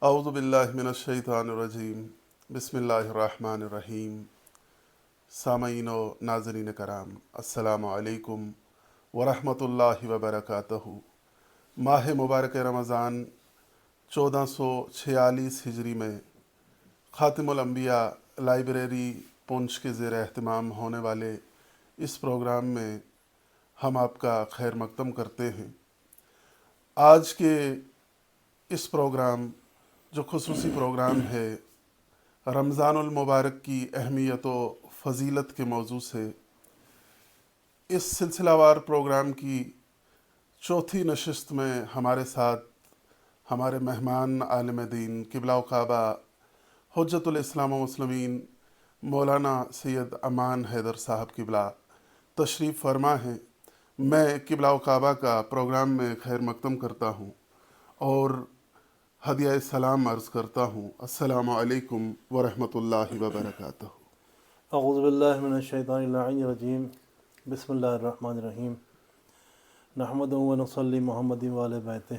اعوذ باللہ من الشیطان الرجیم بسم اللہ الرحمن الرحیم۔ سامعین و ناظرین کرام، السلام علیکم ورحمۃ اللہ وبرکاتہ۔ ماہ مبارک رمضان 1446 ہجری میں خاتم الانبیاء لائبریری پونچھ کے زیر اہتمام ہونے والے اس پروگرام میں ہم آپ کا خیر مقدم کرتے ہیں۔ آج کے اس پروگرام جو خصوصی پروگرام ہے رمضان المبارک کی اہمیت و فضیلت کے موضوع سے، اس سلسلہ وار پروگرام کی چوتھی نشست میں ہمارے ساتھ ہمارے مہمان عالم دین قبلہ و کعبہ حجت الاسلام و مسلمین مولانا سید امان حیدر صاحب قبلہ تشریف فرما ہیں۔ میں قبلہ و کعبہ کا پروگرام میں خیر مقدم کرتا ہوں اور ہدیہ سلام عرض کرتا ہوں۔ السلام علیکم ورحمۃ اللہ وبرکاتہ۔ اعوذ باللہ من الشیطان اللعین الرجیم، بسم اللہ الرحمن الرحیم، نحمد و نصلی محمد وآل بیتہ۔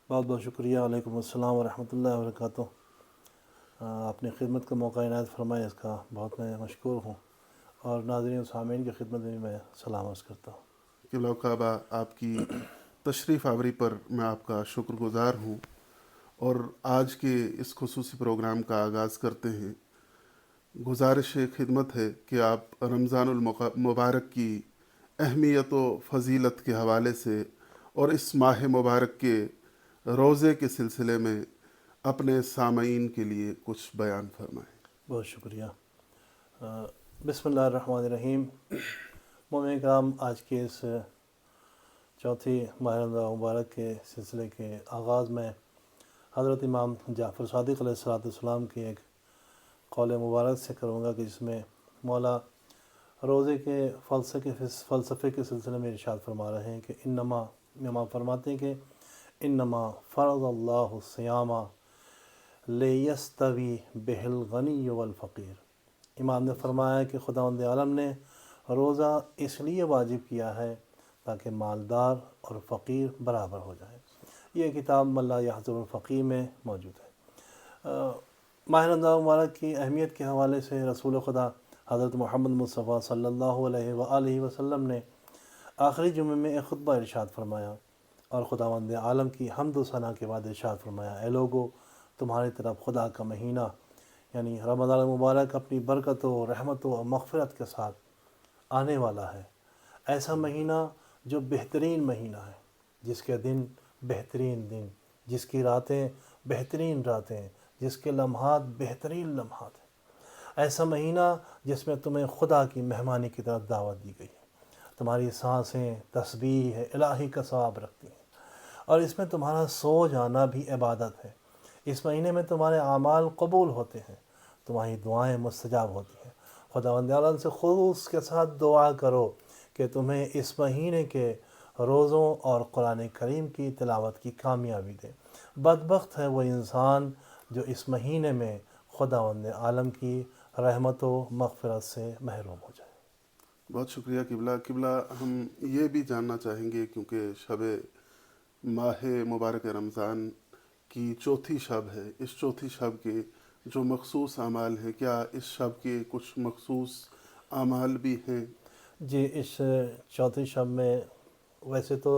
بہت بہت شکریہ، علیکم السلام ورحمۃ اللہ وبرکاتہ۔ آپ نے خدمت کا موقع عنایت فرمایا، اس کا بہت میں مشکور ہوں، اور ناظرین و سامعین کی خدمت میں میں سلام عرض کرتا ہوں۔ قبلہ و کعبہ، آپ کی تشریف آوری پر میں آپ کا شکر گزار ہوں، اور آج کے اس خصوصی پروگرام کا آغاز کرتے ہیں۔ گزارش خدمت ہے کہ آپ رمضان المبارک کی اہمیت و فضیلت کے حوالے سے اور اس ماہ مبارک کے روزے کے سلسلے میں اپنے سامعین کے لیے کچھ بیان فرمائیں۔ بہت شکریہ۔ بسم اللہ الرحمن الرحیم۔ مومن کرام، آج کے اس چوتھی ماہ رمضان مبارک کے سلسلے کے آغاز میں حضرت امام جعفر صادق علیہ السلام کی ایک قول مبارک سے کروں گا کہ جس میں مولا روزے کے فلسفے کے سلسلے میں ارشاد فرما رہے ہیں کہ امام فرماتے ہیں کہ انما فرض اللہ الصیام لیستوی بہ الغنی والفقیر۔ امام نے فرمایا کہ خداوند عالم نے روزہ اس لیے واجب کیا ہے تاکہ مالدار اور فقیر برابر ہو جائیں۔ یہ کتاب من لا یحضر الفقیر میں موجود ہے۔ ماہ رمضان مبارک کی اہمیت کے حوالے سے رسول خدا حضرت محمد مصطفیٰ صلی اللہ علیہ وآلہ وسلم نے آخری جمعے میں ایک خطبہ ارشاد فرمایا، اور خداوند عالم کی حمد و ثنا کے بعد ارشاد فرمایا، اے لوگو، تمہاری طرف خدا کا مہینہ یعنی رمضان المبارک اپنی برکت و رحمت و مغفرت کے ساتھ آنے والا ہے۔ ایسا مہینہ جو بہترین مہینہ ہے، جس کے دن بہترین دن، جس کی راتیں بہترین راتیں، جس کے لمحات بہترین لمحات ہیں۔ ایسا مہینہ جس میں تمہیں خدا کی مہمانی کی طرف دعوت دی گئی ہے۔ تمہاری سانسیں تسبیح الہی کا ثواب رکھتی ہیں، اور اس میں تمہارا سو جانا بھی عبادت ہے۔ اس مہینے میں تمہارے اعمال قبول ہوتے ہیں، تمہاری دعائیں مستجاب ہوتی ہیں۔ خداوند عالم سے خلوص کے ساتھ دعا کرو کہ تمہیں اس مہینے کے روزوں اور قرآن کریم کی تلاوت کی کامیابی دے۔ بدبخت ہے وہ انسان جو اس مہینے میں خداوند عالم کی رحمت و مغفرت سے محروم ہو جائے۔ بہت شکریہ قبلہ۔ ہم یہ بھی جاننا چاہیں گے، کیونکہ شب ماہ مبارک رمضان کی چوتھی شب ہے، اس چوتھی شب کے جو مخصوص اعمال ہیں، کیا اس شب کے کچھ مخصوص اعمال بھی ہیں؟ جی، اس چوتھی شب میں ویسے تو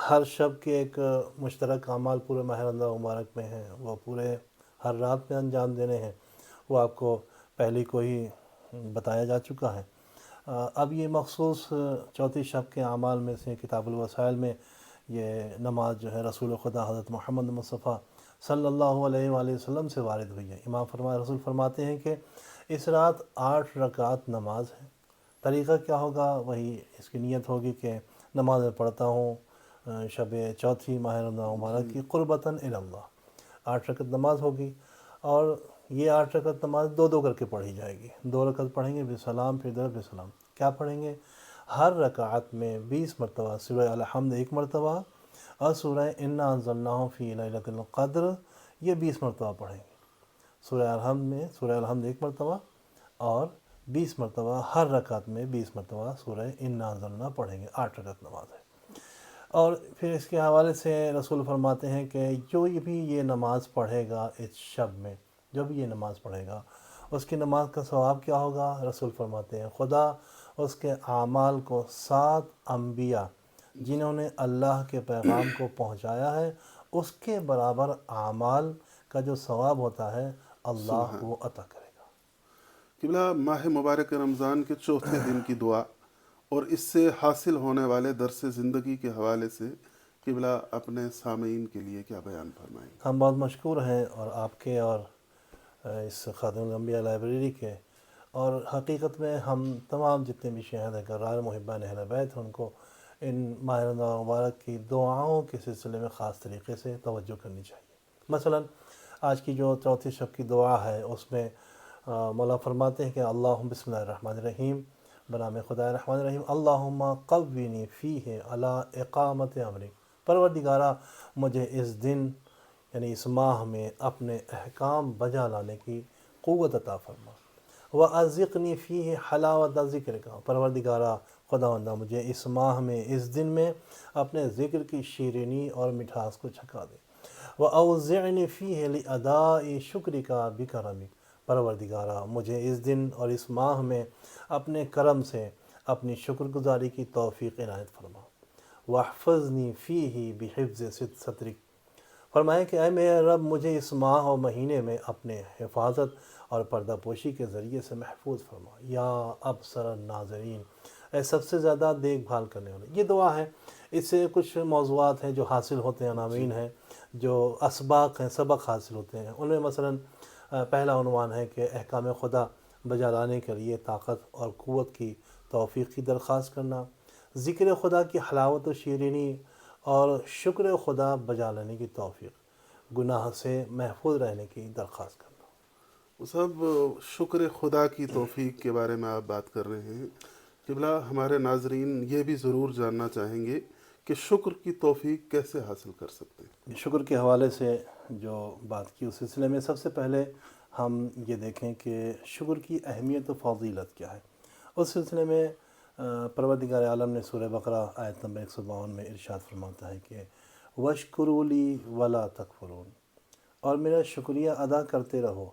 ہر شب کے ایک مشترک اعمال پورے ماہ رمضان مبارک میں ہیں، وہ پورے ہر رات میں انجام دینے ہیں، وہ آپ کو پہلے کو ہی بتایا جا چکا ہے۔ اب یہ مخصوص چوتھی شب کے اعمال میں سے کتاب الوسائل میں یہ نماز جو ہے رسول خدا حضرت محمد مصطفیٰ صلی اللہ علیہ وآلہ وسلم سے وارد ہوئی ہے۔ رسول فرماتے ہیں کہ اس رات 8 رکعت نماز ہے۔ طریقہ کیا ہوگا؟ وہی اس کی نیت ہوگی کہ نماز میں پڑھتا ہوں شب چوتھی ماہ رمضان مبارک کی قربتاً الی اللہ۔ 8 رکعت نماز ہوگی، اور یہ 8 رکعت نماز 2 کر کے پڑھی جائے گی۔ 2 رکعت پڑھیں گے بسلام، پھر 2 بسلام۔ کیا پڑھیں گے؟ ہر رکعت میں 20 مرتبہ سورہ الحمد 1 مرتبہ، اور سورہ انا انزلناہ فی لیلۃ القدر یہ 20 مرتبہ پڑھیں گے۔ سورہ الحمد 1 مرتبہ، اور 20 مرتبہ ہر رکعت میں 20 مرتبہ سورہ انا انزلناہ پڑھیں گے۔ 8 رکعت نماز ہے۔ اور پھر اس کے حوالے سے رسول فرماتے ہیں کہ جو بھی یہ نماز پڑھے گا اس شب میں، جو بھی یہ نماز پڑھے گا اس کی نماز کا ثواب کیا ہوگا؟ رسول فرماتے ہیں خدا اس کے اعمال کو 7 انبیاء جنہوں نے اللہ کے پیغام کو پہنچایا ہے اس کے برابر اعمال کا جو ثواب ہوتا ہے اللہ وہ عطا کرے گا۔ قبلہ، ماہ مبارک رمضان کے چوتھے دن کی دعا اور اس سے حاصل ہونے والے درس زندگی کے حوالے سے قبلہ اپنے سامعین کے لیے کیا بیان فرمائیں گے؟ ہم بہت مشکور ہیں اور آپ کے اور اس خادم الانبیاء لائبریری کے، اور حقیقت میں ہم تمام جتنے بھی شہد کرار محبان اہل بیت ان کو ان ماہ رمضان مبارک کی دعاؤں کے سلسلے میں خاص طریقے سے توجہ کرنی چاہیے۔ مثلا آج کی جو چوتھی شب کی دعا ہے اس میں مولا فرماتے ہیں کہ اللہم بسم اللہ الرحمن الرحیم، بنام خدا الرحمن الرحیم، اللہم قوینی فیہ علی اقامت امری، پروردگارہ مجھے اس دن یعنی اس ماہ میں اپنے احکام بجا لانے کی قوت عطا فرما، وَأَذِقْنِي فِيهِ حَلَاوَةَ ذِكْرِكَ، پروردگارہ خداوندہ مجھے اس ماہ میں اس دن میں اپنے ذکر کی شیرینی اور مٹھاس کو چھکا دے، وَأَوْزِعْنِي فِيهِ لِأَدَاءِ شُكْرِكَ بِكَرَمِكَ، پروردگارہ مجھے اس دن اور اس ماہ میں اپنے کرم سے اپنی شکر گزاری کی توفیق عنایت فرما، وَاحْفَظْنِي فِيهِ بِحِفْظِ سَتْرِكَ، فرمائے کہ اے میرے رب مجھے اس ماہ اور مہینے میں اپنے حفاظت اور پردہ پوشی کے ذریعے سے محفوظ فرما، یا ابصر الناظرین، اے سب سے زیادہ دیکھ بھال کرنے والے۔ یہ دعا ہے، اس سے کچھ موضوعات ہیں جو حاصل ہوتے ہیں، عناوین ہیں جو اسباق ہیں، سبق حاصل ہوتے ہیں۔ ان میں مثلا پہلا عنوان ہے کہ احکام خدا بجا لانے کے لیے طاقت اور قوت کی توفیق کی درخواست کرنا، ذکر خدا کی حلاوت و شیرینی اور شکر خدا بجا لانے کی توفیق، گناہ سے محفوظ رہنے کی درخواست کرنا۔ صاحب، شکر خدا کی توفیق کے بارے میں آپ بات کر رہے ہیں۔ قبلہ، ہمارے ناظرین یہ بھی ضرور جاننا چاہیں گے کہ شکر کی توفیق کیسے حاصل کر سکتے ہیں؟ شکر کے حوالے سے جو بات کی اس سلسلے میں سب سے پہلے ہم یہ دیکھیں کہ شکر کی اہمیت و فضیلت کیا ہے۔ اس سلسلے میں پروردگار عالم نے سورہ بقرہ آیت نمبر 152 میں ارشاد فرماتا ہے کہ وَاشْكُرُوا لِي وَلَا تَكْفُرُونَ، اور میرا شکریہ ادا کرتے رہو،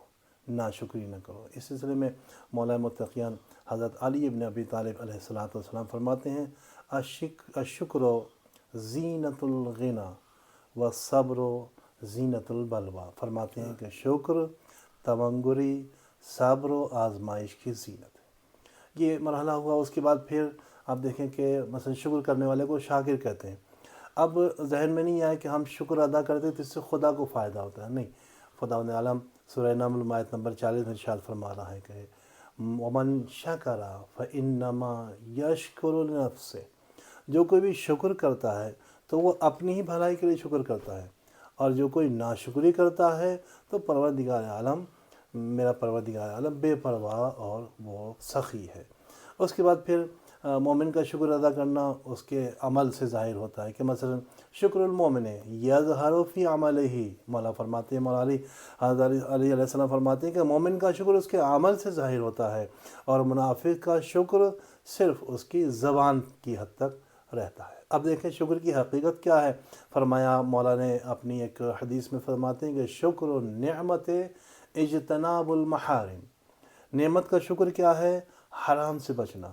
ناشکری نہ کرو۔ اس سلسلے میں مولا متقیان حضرت علی ابن ابی طالب علیہ السلام فرماتے ہیں الشکر زینت الغنا والصبر زینت البلوہ، فرماتے ہیں کہ شکر تمنگری، صبر و آزمائش کی زینت ہے۔ یہ مرحلہ ہوا، اس کے بعد پھر آپ دیکھیں کہ مثلا شکر کرنے والے کو شاکر کہتے ہیں۔ اب ذہن میں نہیں آیا کہ ہم شکر ادا کرتے تو اس سے خدا کو فائدہ ہوتا ہے، نہیں، خداوند عالم سورہ نمل آیت نمبر 40 میں ارشاد فرما رہا ہے کہ وَمَن شَكَرَ فَإِنَّمَا يَشْكُرُ لِنَفْسِهِ، جو کوئی بھی شکر کرتا ہے تو وہ اپنی ہی بھلائی کے لیے شکر کرتا ہے، اور جو کوئی ناشکری کرتا ہے تو پروردگار عالم، میرا پروردگار عالم بے پرواہ اور وہ سخی ہے۔ اس کے بعد پھر مومن کا شکر ادا کرنا اس کے عمل سے ظاہر ہوتا ہے کہ مثلا شکر المومن یظہر فی عملہ، مولا فرماتے ہیں، مولا حضرت علی علیہ السلام فرماتے ہیں کہ مومن کا شکر اس کے عمل سے ظاہر ہوتا ہے، اور منافق کا شکر صرف اس کی زبان کی حد تک رہتا ہے۔ اب دیکھیں شکر کی حقیقت کیا ہے۔ فرمایا مولا نے اپنی ایک حدیث میں فرماتے ہیں کہ شکر نعمت اجتناب المحارم، نعمت کا شکر کیا ہے؟ حرام سے بچنا۔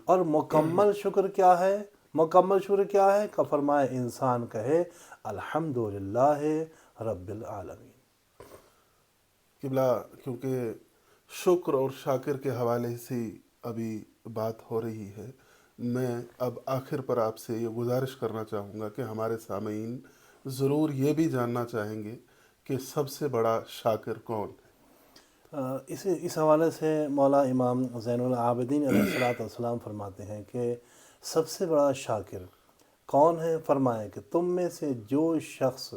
اور مکمل شکر کیا ہے؟ مکمل شکر کیا ہے کہ فرمایا انسان کہے الحمدللہ رب العالمین۔ قبلہ، کیونکہ شکر اور شاکر کے حوالے سے ابھی بات ہو رہی ہے، میں اب آخر پر آپ سے یہ گزارش کرنا چاہوں گا کہ ہمارے سامعین ضرور یہ بھی جاننا چاہیں گے کہ سب سے بڑا شاکر کون ہے۔ اس حوالے سے مولا امام زین العابدین علیہ السلام فرماتے ہیں کہ سب سے بڑا شاکر کون ہے؟ فرمایا کہ تم میں سے جو شخص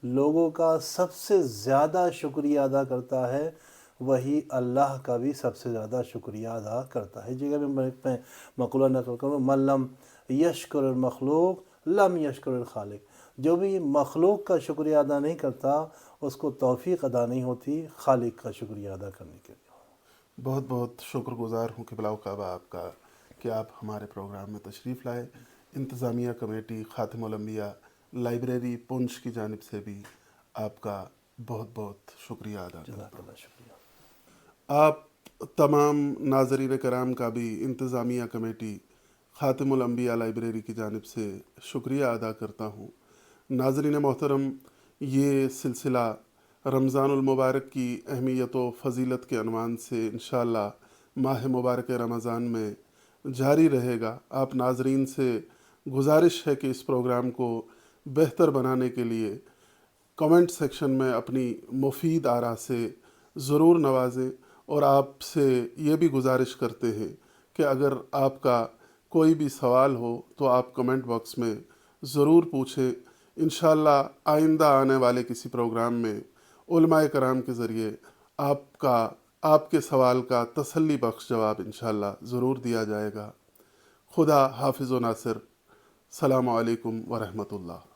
لوگوں کا سب سے زیادہ شکریہ ادا کرتا ہے وہی اللہ کا بھی سب سے زیادہ شکریہ ادا کرتا ہے۔ جگہ میں مقولہ نقل کروں، من لم یشکر المخلوق لم یشکر الخالق، جو بھی مخلوق کا شکریہ ادا نہیں کرتا اس کو توفیق ادا نہیں ہوتی خالق کا شکریہ ادا کرنے کے لیے۔ بہت بہت شکر گزار ہوں قبلہ کعبہ آپ کا کہ آپ ہمارے پروگرام میں تشریف لائے۔ انتظامیہ کمیٹی خاتم الانبیاء لائبریری پونچھ کی جانب سے بھی آپ کا بہت بہت شکریہ ادا کرتا ہوں۔ جزاک اللہ شکریہ۔ آپ تمام ناظرین کرام کا بھی انتظامیہ کمیٹی خاتم الانبیاء لائبریری کی جانب سے شکریہ ادا کرتا ہوں۔ ناظرین محترم، یہ سلسلہ رمضان المبارک کی اہمیت و فضیلت کے عنوان سے انشاءاللہ ماہ مبارک رمضان میں جاری رہے گا۔ آپ ناظرین سے گزارش ہے کہ اس پروگرام کو بہتر بنانے کے لیے کمنٹ سیکشن میں اپنی مفید آراء سے ضرور نوازیں، اور آپ سے یہ بھی گزارش کرتے ہیں کہ اگر آپ کا کوئی بھی سوال ہو تو آپ کمنٹ باکس میں ضرور پوچھیں۔ انشاءاللہ آئندہ آنے والے کسی پروگرام میں علماء کرام کے ذریعے آپ کے سوال کا تسلی بخش جواب انشاءاللہ ضرور دیا جائے گا۔ خدا حافظ و ناصر۔ السلام علیکم ورحمۃ اللہ۔